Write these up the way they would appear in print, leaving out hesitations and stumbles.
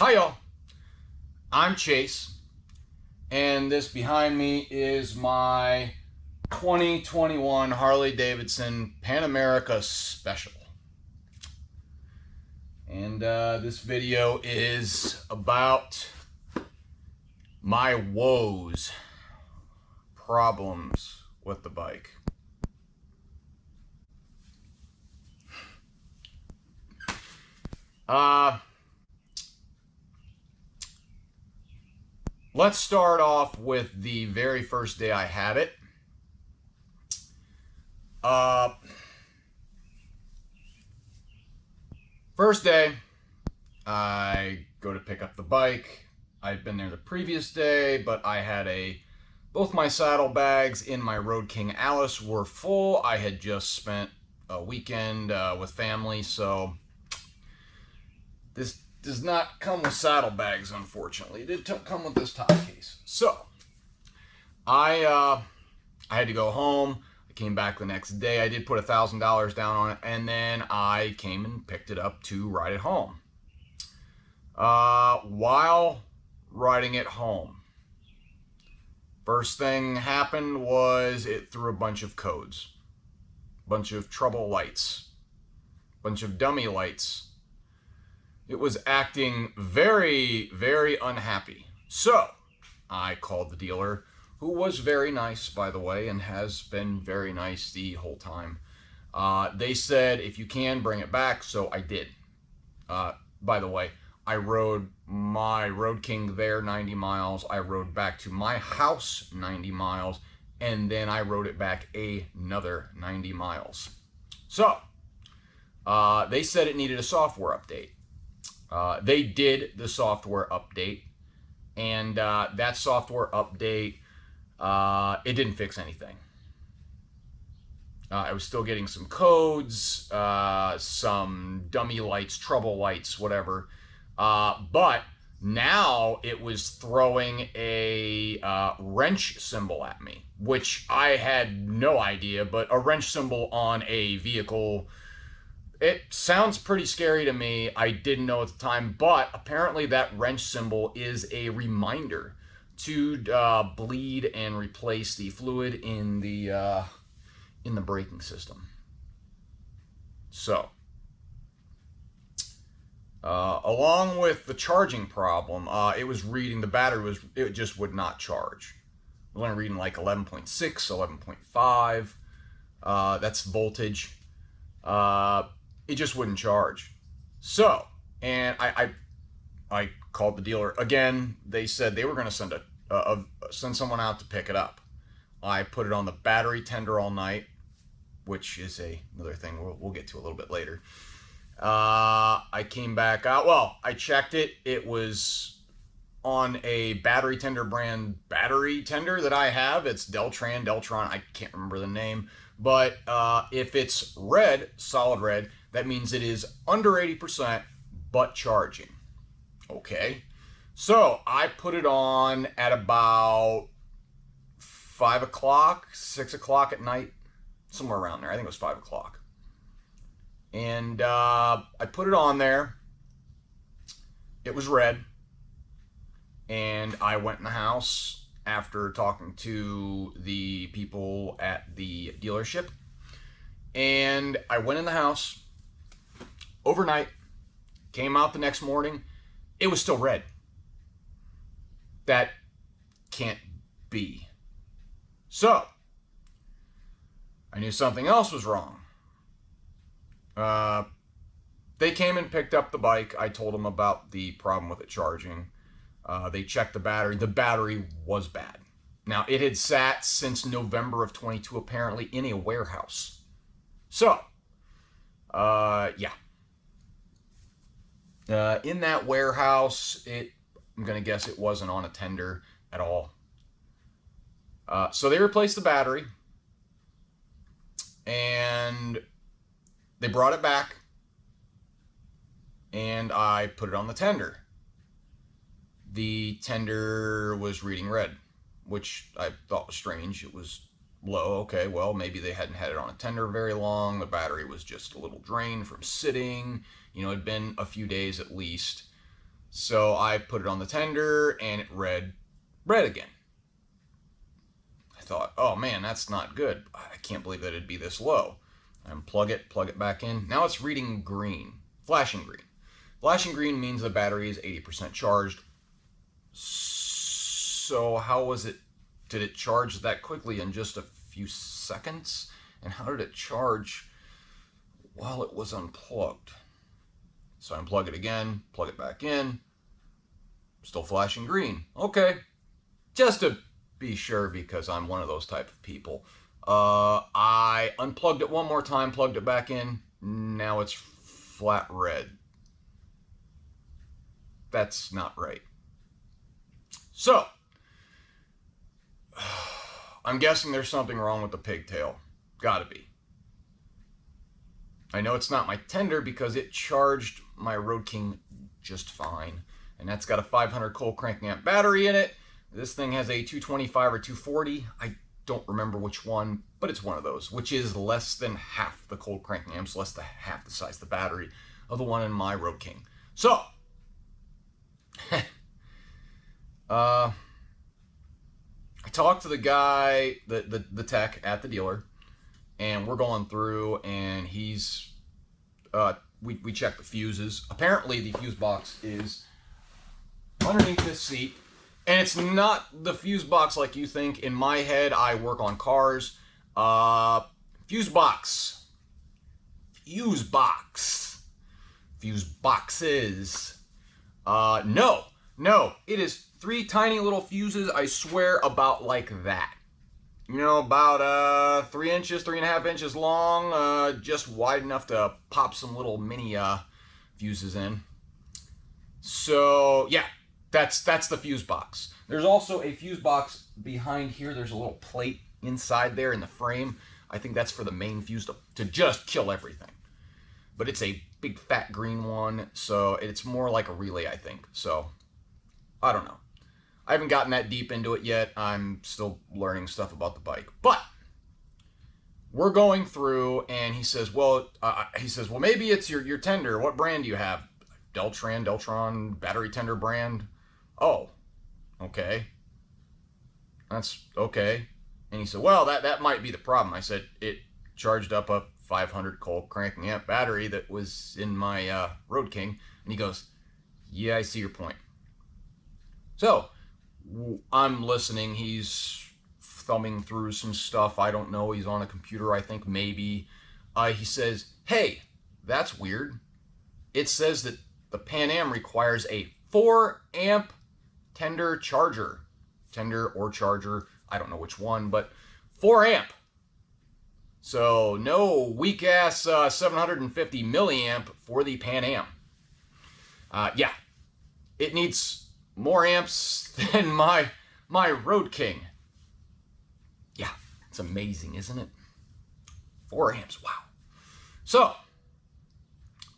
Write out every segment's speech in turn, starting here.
Hi y'all, I'm Chase, and this behind me is my 2021 Harley-Davidson Pan America Special. And this video is about my woes, problems with the bike. Let's start off with the very first day I had it. First day, I go to pick up the bike. I'd been there the previous day, but I had both my saddlebags in my Road King Alice were full. I had just spent a weekend with family, so this does not come with saddlebags, unfortunately. It did come with this top case. So I had to go home. I came back the next day. I did put $1,000 down on it, and then I came and picked it up to ride it home. While riding it home, first thing happened was it threw a bunch of codes, a bunch of trouble lights, a bunch of dummy lights. It was acting very, very unhappy. So I called the dealer, who was very nice, by the way, and has been very nice the whole time. They said, if you can, bring it back, so I did. By the way, I rode my Road King there 90 miles. I rode back to my house 90 miles, and then I rode it back another 90 miles. So they said it needed a software update. They did the software update, and that software update, it didn't fix anything. I was still getting some codes, some dummy lights, trouble lights, whatever. But now it was throwing a wrench symbol at me, which I had no idea, but a wrench symbol on a vehicle, it sounds pretty scary to me. I didn't know at the time, but apparently that wrench symbol is a reminder to bleed and replace the fluid in the braking system. So, along with the charging problem, it was reading, the battery it just would not charge. It was only reading like 11.6, 11.5. That's voltage. It just wouldn't charge. So, and I called the dealer again. They said they were going to send someone out to pick it up. I put it on the battery tender all night, which is another thing we'll get to a little bit later. I came back out. Well, I checked it. It was on a battery tender brand battery tender that I have. It's Deltron. I can't remember the name. But if it's red, solid red, that means it is under 80%, but charging. Okay. So I put it on at about 5 o'clock, 6 o'clock at night, somewhere around there. I think it was 5 o'clock. And I put it on there. It was red. And I went in the house after talking to the people at the dealership. And I went in the house overnight, came out the next morning. It was still red. That can't be. So, I knew something else was wrong. They came and picked up the bike. I told them about the problem with it charging. They checked the battery. The battery was bad. Now, it had sat since November of 22, apparently, in a warehouse. So, yeah. In that warehouse, I'm going to guess it wasn't on a tender at all. So they replaced the battery, and they brought it back, and I put it on the tender. The tender was reading red, which I thought was strange. It was low. Okay, well, maybe they hadn't had it on a tender very long. The battery was just a little drained from sitting. You know, it'd been a few days at least. So I put it on the tender and it read red again. I thought, oh man, that's not good. I can't believe that it'd be this low. Unplug it, plug it back in. Now it's reading green, flashing green. Flashing green means the battery is 80% charged. So how was it, did it charge that quickly in just a few seconds? And how did it charge while it was unplugged? So I unplug it again, plug it back in, still flashing green. Okay, just to be sure, because I'm one of those type of people. I unplugged it one more time, plugged it back in. Now it's flat red. That's not right. So, I'm guessing there's something wrong with the pigtail. Gotta be. I know it's not my tender because it charged my Road King just fine. And that's got a 500 cold crank amp battery in it. This thing has a 225 or 240. I don't remember which one, but it's one of those, which is less than half the cold crank amps, less than half the size of the battery of the one in my Road King. So, I talked to the guy, the tech at the dealer, and we're going through, and he's, we checked the fuses. Apparently the fuse box is underneath this seat, and it's not the fuse box like you think. In my head, I work on cars. Fuse boxes. No, it is 3 tiny little fuses, I swear, about like that. You know, about 3 inches, 3.5 inches long, just wide enough to pop some little mini fuses in. So yeah, that's the fuse box. There's also a fuse box behind here. There's a little plate inside there in the frame. I think that's for the main fuse to just kill everything. But it's a big fat green one, so it's more like a relay, I think. So I don't know. I haven't gotten that deep into it yet. I'm still learning stuff about the bike. But we're going through, and he says, well, maybe it's your tender. What brand do you have? Deltron battery tender brand. Oh, okay. That's okay. And he said, well, that might be the problem. I said, it charged up a 500 cold cranking amp battery that was in my Road King. And he goes, yeah, I see your point. So I'm listening. He's thumbing through some stuff. I don't know. He's on a computer, I think, maybe. He says, hey, that's weird. It says that the Pan Am requires a 4 amp tender charger. Tender or charger, I don't know which one, but 4 amp. So no weak ass 750 milliamp for the Pan Am. Yeah, it needs more amps than my Road King. Yeah, it's amazing, isn't it? 4 amps, wow. So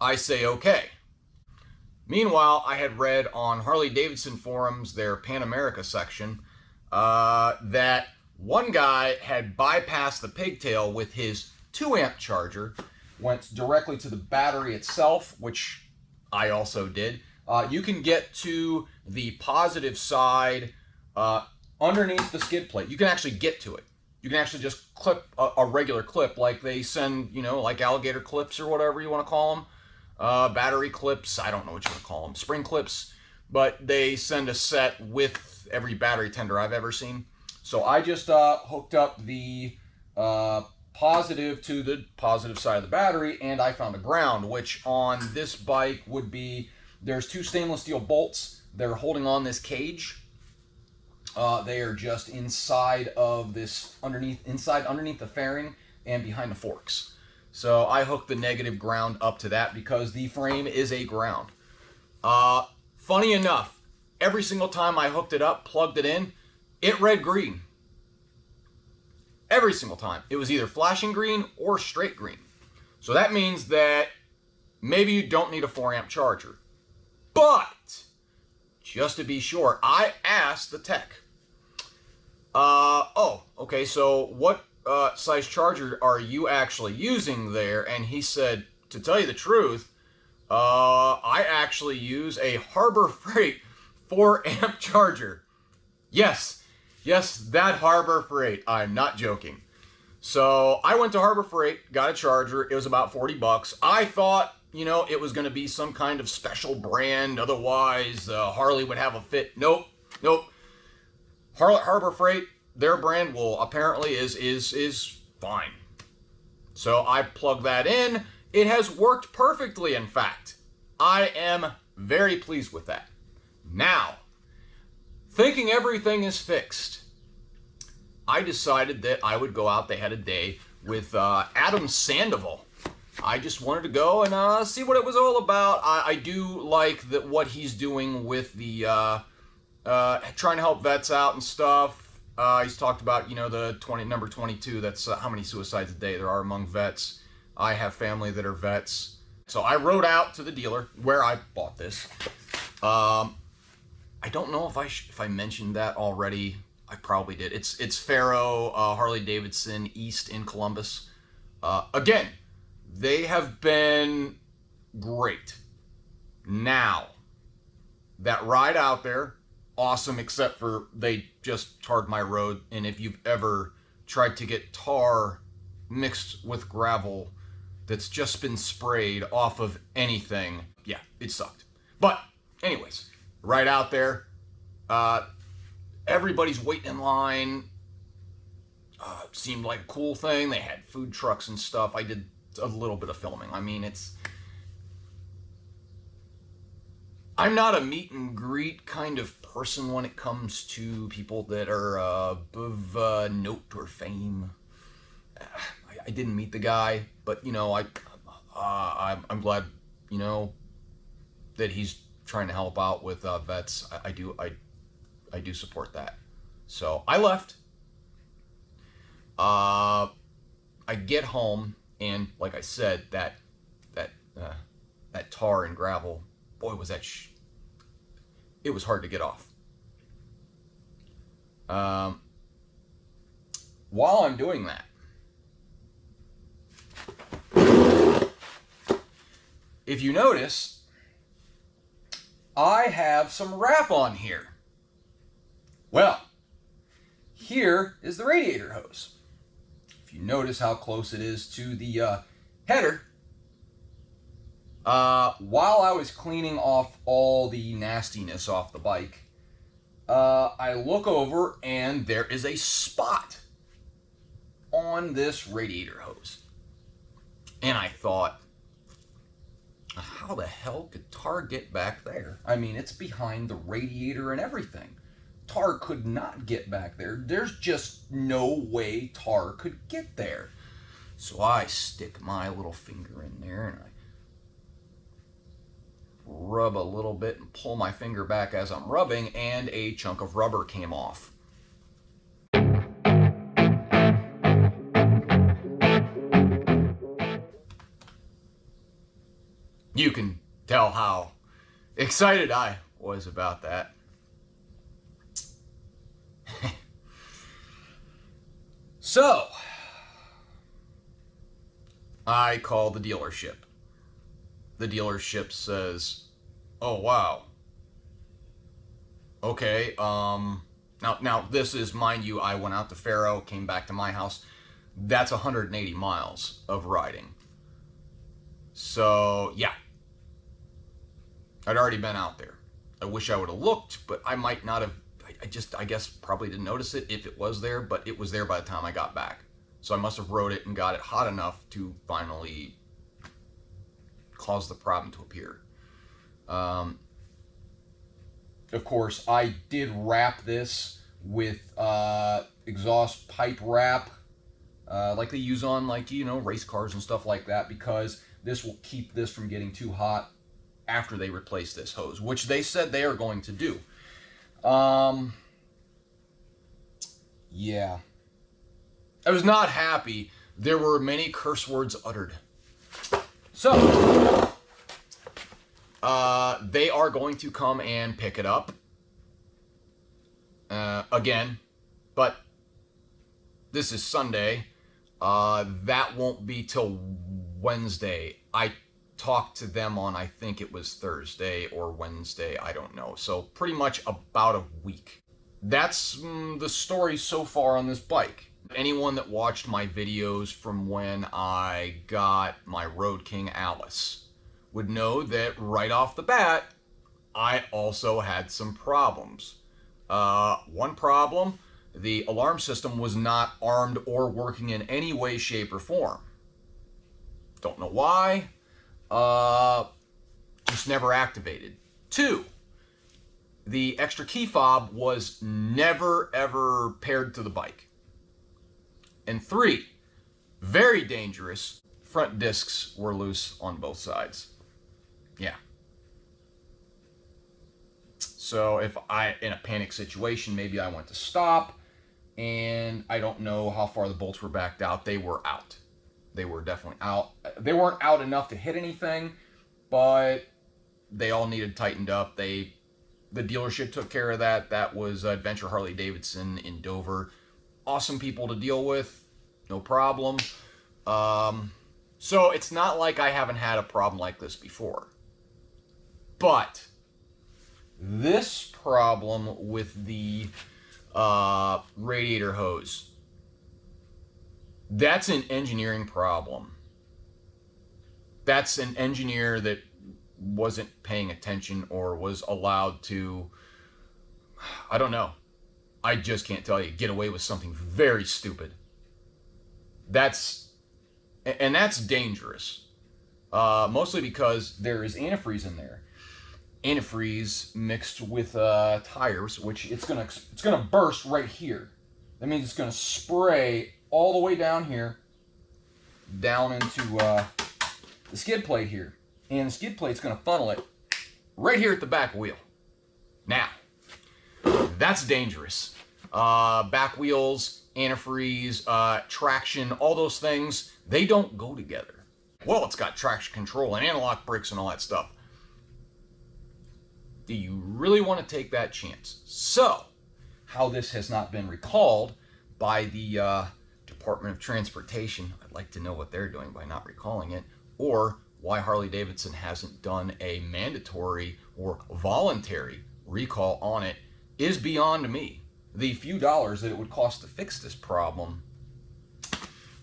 I say okay. Meanwhile, I had read on Harley-Davidson forums, their Pan America section, that one guy had bypassed the pigtail with his 2 amp charger, went directly to the battery itself, which I also did. You can get to the positive side underneath the skid plate. You can actually get to it. You can actually just clip a regular clip like they send, you know, like alligator clips or whatever you want to call them. Battery clips, I don't know what you want to call them, spring clips, but they send a set with every battery tender I've ever seen. So I just hooked up the positive to the positive side of the battery, and I found a ground, which on this bike would be, there's 2 stainless steel bolts. They're holding on this cage. They are just inside of this, underneath the fairing and behind the forks. So I hooked the negative ground up to that because the frame is a ground. Funny enough, every single time I hooked it up, plugged it in, it read green. Every single time. It was either flashing green or straight green. So that means that maybe you don't need a 4 amp charger. But, just to be sure, I asked the tech, oh, okay, so what size charger are you actually using there? And he said, to tell you the truth, I actually use a Harbor Freight 4 amp charger. Yes, yes, that Harbor Freight. I'm not joking. So I went to Harbor Freight, got a charger. It was about 40 bucks. I thought, it was going to be some kind of special brand. Otherwise, Harley would have a fit. Nope, nope. Harbor Freight, their brand will apparently is fine. So I plug that in. It has worked perfectly, in fact. I am very pleased with that. Now, thinking everything is fixed, I decided that I would go out. They had a day with Adam Sandoval. I just wanted to go and see what it was all about. I do like that what he's doing with the trying to help vets out and stuff. He's talked about the number 22. That's how many suicides a day there are among vets. I have family that are vets, so I rode out to the dealer where I bought this. I don't know if I mentioned that already. I probably did. It's Faro Harley-Davidson East in Columbus. Again, they have been great. Now, that ride out there, awesome, except for they just tarred my road. And if you've ever tried to get tar mixed with gravel that's just been sprayed off of anything, yeah, it sucked. But anyways, right out there, everybody's waiting in line. Seemed like a cool thing. They had food trucks and stuff. I did a little bit of filming. I mean, I'm not a meet and greet kind of person when it comes to people that are of note or fame. I didn't meet the guy, but I'm glad that he's trying to help out with vets. I do support that. So I left. I get home, and like I said, that tar and gravel, boy, was that it was hard to get off. While I'm doing that, if you notice, I have some wrap on here. Well, here is the radiator hose. If you notice how close it is to the header, while I was cleaning off all the nastiness off the bike, I look over and there is a spot on this radiator hose. And I thought, how the hell could tar get back there? I mean, it's behind the radiator and everything. Tar could not get back there. There's just no way tar could get there. So I stick my little finger in there and I rub a little bit and pull my finger back as I'm rubbing, and a chunk of rubber came off. You can tell how excited I was about that. So, I call the dealership. The dealership says, "Oh, wow. Okay, now this is, mind you, I went out to Faro, came back to my house. That's 180 miles of riding. So, yeah. I'd already been out there. I wish I would have looked, but I might not have. I guess probably didn't notice it if it was there, but it was there by the time I got back. So I must have rode it and got it hot enough to finally cause the problem to appear. Of course, I did wrap this with exhaust pipe wrap, like they use on race cars and stuff like that, because this will keep this from getting too hot after they replace this hose, which they said they are going to do. Yeah. I was not happy. There were many curse words uttered. So, they are going to come and pick it up again, but this is Sunday. That won't be till Wednesday. I talked to them on, I think it was Thursday or Wednesday, I don't know. So pretty much about a week. That's the story so far on this bike. Anyone that watched my videos from when I got my Road King Alice would know that right off the bat, I also had some problems. One problem, the alarm system was not armed or working in any way, shape, or form. Don't know why. Just never activated. 2, the extra key fob was never ever paired to the bike. And 3, very dangerous, front discs were loose on both sides. Yeah. So if I, in a panic situation, maybe I went to stop and I don't know how far the bolts were backed out. They were out. They were definitely out. They weren't out enough to hit anything, but they all needed tightened up. The dealership took care of that. That was Adventure Harley-Davidson in Dover. Awesome people to deal with. No problem. So it's not like I haven't had a problem like this before. But this problem with the radiator hose, that's an engineering problem. That's an engineer that wasn't paying attention or was allowed to, I don't know. I just can't tell you, get away with something very stupid. That's dangerous. Mostly because there is antifreeze in there. Antifreeze mixed with tires, which it's gonna burst right here. That means it's gonna spray all the way down here, down into the skid plate here, and the skid plate's gonna funnel it right here at the back wheel. Now, that's dangerous. Back wheels, antifreeze, traction, all those things, they don't go together. Well, it's got traction control and anti-lock brakes and all that stuff. Do you really want to take that chance? So, how this has not been recalled by the Department of Transportation, I'd like to know what they're doing by not recalling it, or why Harley-Davidson hasn't done a mandatory or voluntary recall on it, is beyond me. The few dollars that it would cost to fix this problem,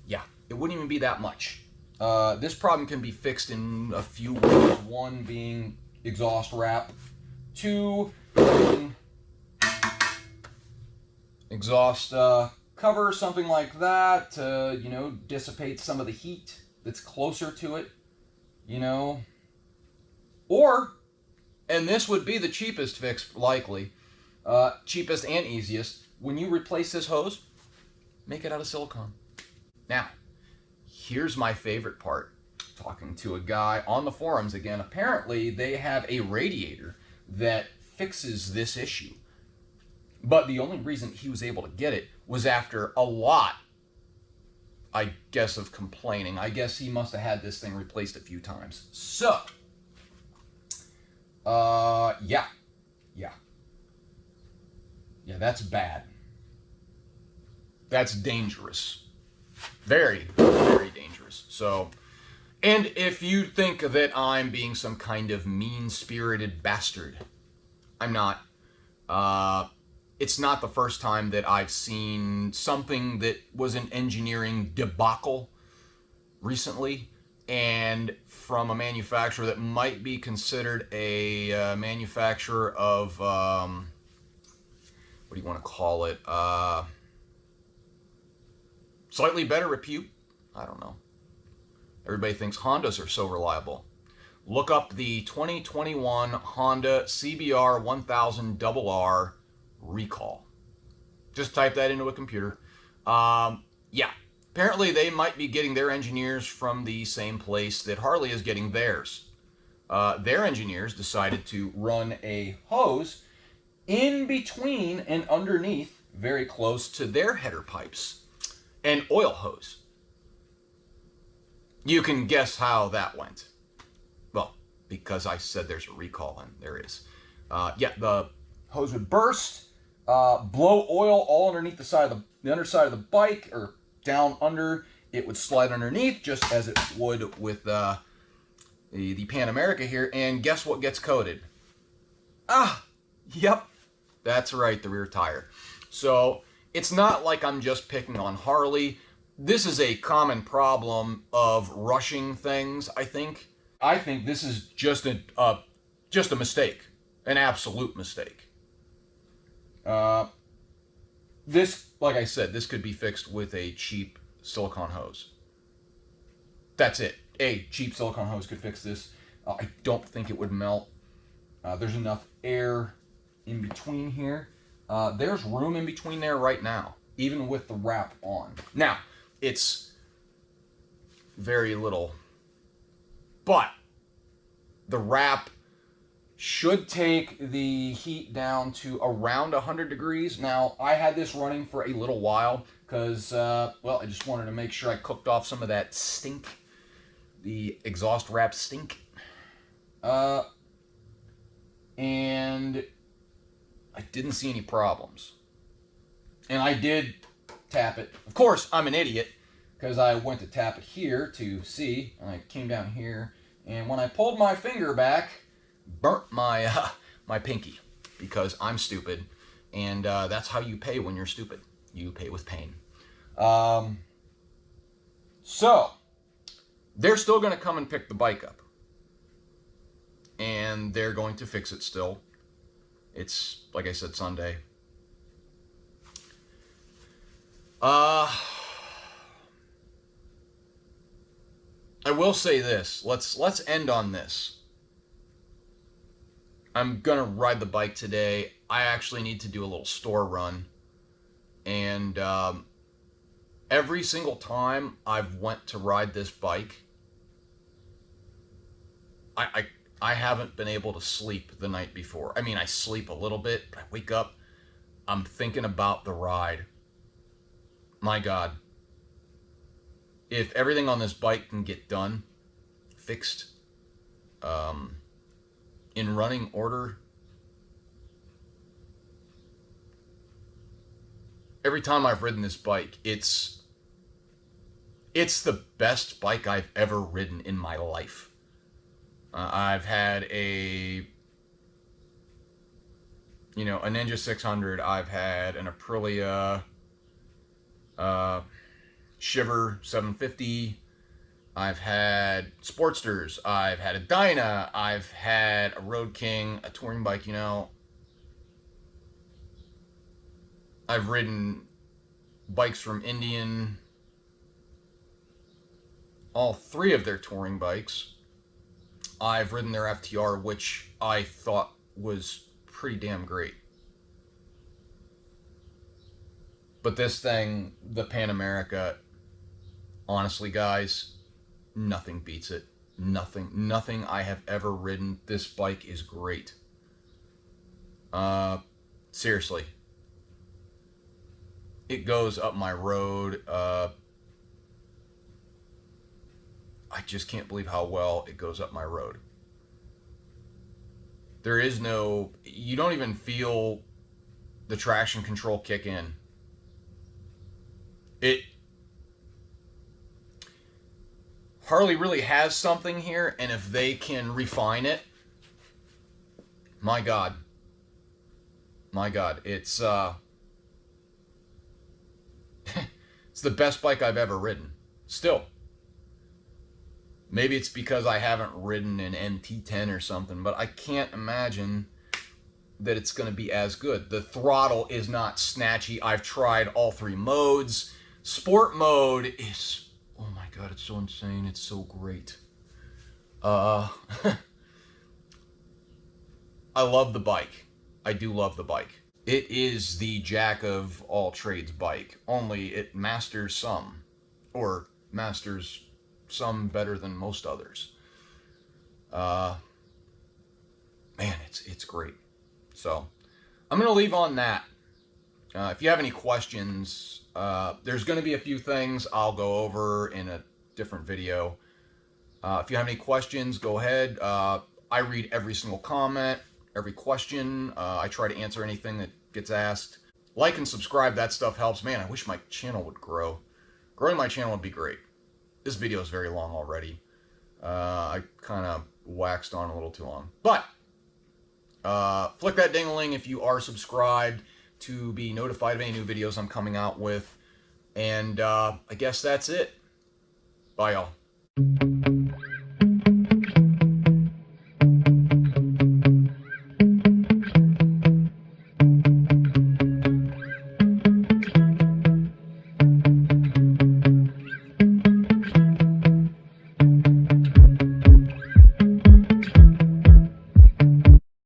yeah, it wouldn't even be that much. This problem can be fixed in a few ways. One being exhaust wrap. 2, exhaust cover, something like that, to, you know, dissipate some of the heat that's closer to it, you know. Or, and this would be the cheapest fix, likely, cheapest and easiest, when you replace this hose, make it out of silicone. Now, here's my favorite part. Talking to a guy on the forums again, apparently they have a radiator that fixes this issue. But the only reason he was able to get it was after a lot, I guess, of complaining. I guess he must have had this thing replaced a few times. So, yeah, that's bad. That's dangerous. Very, very dangerous. So, and if you think that I'm being some kind of mean-spirited bastard, I'm not. It's not the first time that I've seen something that was an engineering debacle recently, and from a manufacturer that might be considered a manufacturer of, what do you want to call it? Slightly better repute? I don't know. Everybody thinks Hondas are so reliable. Look up the 2021 Honda CBR 1000RR recall. Just type that into a computer. Yeah, apparently they might be getting their engineers from the same place that Harley is getting theirs. Their engineers decided to run a hose in between and underneath, very close to their header pipes, an oil hose. You can guess how that went. Well, because I said there's a recall, and there is. Yeah, the hose would burst, blow oil all underneath the underside of the bike, or down under. It would slide underneath, just as it would with the Pan America here, and guess what gets coated? Ah, yep, that's right, the rear tire. So it's not like I'm just picking on Harley. This is a common problem of rushing things, I think. I think this is just a mistake, an absolute mistake. This, like I said, this could be fixed with a cheap silicone hose. That's it. A cheap silicone hose could fix this. I don't think it would melt. There's enough air in between here. There's room in between there right now, even with the wrap on. Now, it's very little, but the wrap should take the heat down to around 100 degrees. Now, I had this running for a little while because, well, I just wanted to make sure I cooked off some of that stink, the exhaust wrap stink. And I didn't see any problems. And I did tap it. Of course, I'm an idiot because I went to tap it here to see, and I came down here, and when I pulled my finger back, burnt my my pinky because I'm stupid, and that's how you pay when you're stupid. You pay with pain. So they're still going to come and pick the bike up, and they're going to fix it still. It's, like I said, Sunday. I will say this. Let's end on this. I'm gonna ride the bike today. I actually need to do a little store run, and every single time I've went to ride this bike, I haven't been able to sleep the night before. I mean, I sleep a little bit, but I wake up, I'm thinking about the ride. My God. If everything on this bike can get done, fixed, in running order, every time I've ridden this bike, it's the best bike I've ever ridden in my life. I've had a Ninja 600. I've had an Aprilia Shiver 750. I've had Sportsters. I've had a Dyna. I've had a Road King, a touring bike, I've ridden bikes from Indian, all three of their touring bikes. I've ridden their FTR, which I thought was pretty damn great. But this thing, the Pan America, honestly, guys, nothing beats it. Nothing I have ever ridden. This bike is great. Seriously. It goes up my road. I just can't believe how well it goes up my road. There is no, you don't even feel the traction control kick in. Harley really has something here, and if they can refine it, my God, it's it's the best bike I've ever ridden. Still. Maybe it's because I haven't ridden an MT10 or something, but I can't imagine that it's going to be as good. The throttle is not snatchy. I've tried all three modes. Sport mode is, oh my God, it's so insane. It's so great. I love the bike. I do love the bike. It is the jack of all trades bike, only it masters some, or masters some better than most others. Man, it's great. So I'm going to leave on that. If you have any questions, there's going to be a few things I'll go over in a different video. If you have any questions, go ahead. I read every single comment, every question. I try to answer anything that gets asked. Like and subscribe. That stuff helps. Man, I wish my channel would grow. Growing my channel would be great. This video is very long already. I kind of waxed on a little too long. But flick that ding-a-ling if you are subscribed to be notified of any new videos I'm coming out with. And I guess that's it. Bye, y'all.